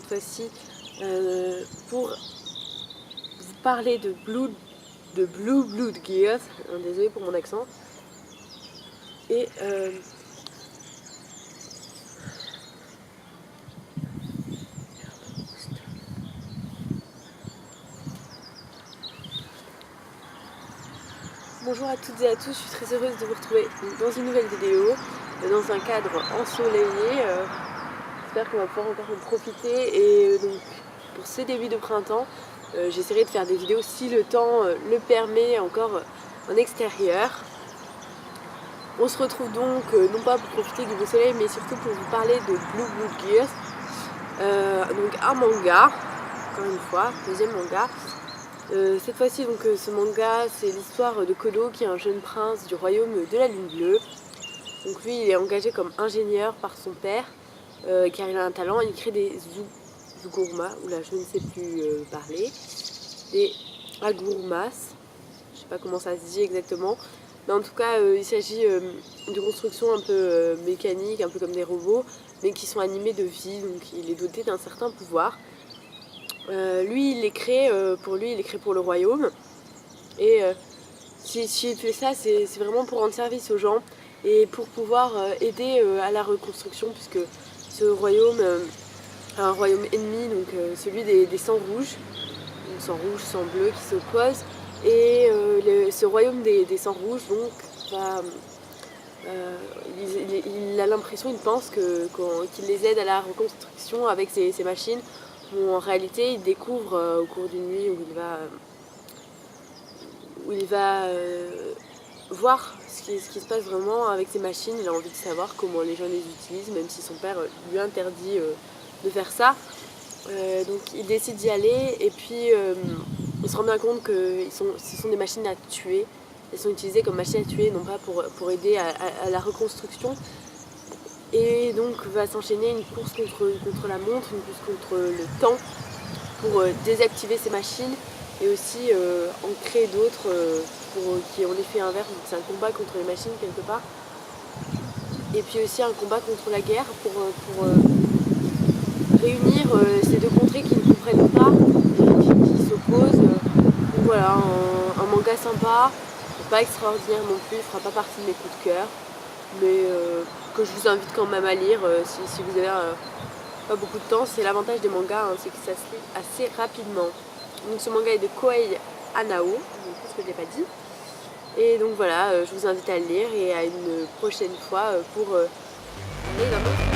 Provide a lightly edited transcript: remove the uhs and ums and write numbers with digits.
fois-ci pour vous parler de Blue Blood Gears. Désolé pour mon accent. Et bonjour à toutes et à tous, je suis très heureuse de vous retrouver dans une nouvelle vidéo, dans un cadre ensoleillé. J'espère qu'on va pouvoir encore en profiter. Et donc pour ce début de printemps, j'essaierai de faire des vidéos si le temps le permet encore en extérieur. On se retrouve donc non pas pour profiter du beau soleil, mais surtout pour vous parler de Blue Blood Gears, donc un manga, encore une fois, deuxième manga. Cette fois-ci, donc, ce manga, c'est l'histoire de Kodo, qui est un jeune prince du royaume de la Lune Bleue. Donc lui, il est engagé comme ingénieur par son père, car il a un talent. Il crée des zugurmas, ou là je ne sais plus parler, des agurmas, je ne sais pas comment ça se dit exactement, mais en tout cas, il s'agit de constructions un peu mécaniques, un peu comme des robots, mais qui sont animés de vie. Donc il est doté d'un certain pouvoir. Lui, il est créé pour le royaume. Et s'il fait ça, c'est vraiment pour rendre service aux gens et pour pouvoir aider à la reconstruction, puisque ce royaume est un royaume ennemi, donc celui des sangs rouges, donc sang rouge, sang bleu qui s'opposent. Et ce royaume des sangs rouges, donc, il a l'impression, il pense qu'il les aide à la reconstruction avec ces machines. Bon, en réalité, il découvre au cours d'une nuit où il va voir ce qui se passe vraiment avec ces machines. Il a envie de savoir comment les gens les utilisent, même si son père lui interdit de faire ça. Donc il décide d'y aller, et puis il se rend bien compte que ce sont des machines à tuer. Elles sont utilisées comme machines à tuer, non pas pour aider à la reconstruction. Et donc va s'enchaîner une course contre la montre, une course contre le temps, pour désactiver ces machines et aussi en créer d'autres qui ont l'effet inverse. Donc c'est un combat contre les machines quelque part. Et puis aussi un combat contre la guerre pour réunir ces deux contrées qui ne comprennent pas et qui s'opposent. Donc voilà, un manga sympa, pas extraordinaire non plus, il ne fera pas partie de mes coups de cœur, mais que je vous invite quand même à lire si vous avez pas beaucoup de temps. C'est l'avantage des mangas, hein, c'est que ça se lit assez rapidement. Donc ce manga est de Kohei Anao, je pense que je ne l'ai pas dit. Et donc voilà, je vous invite à le lire et à une prochaine fois pour parler d'un autre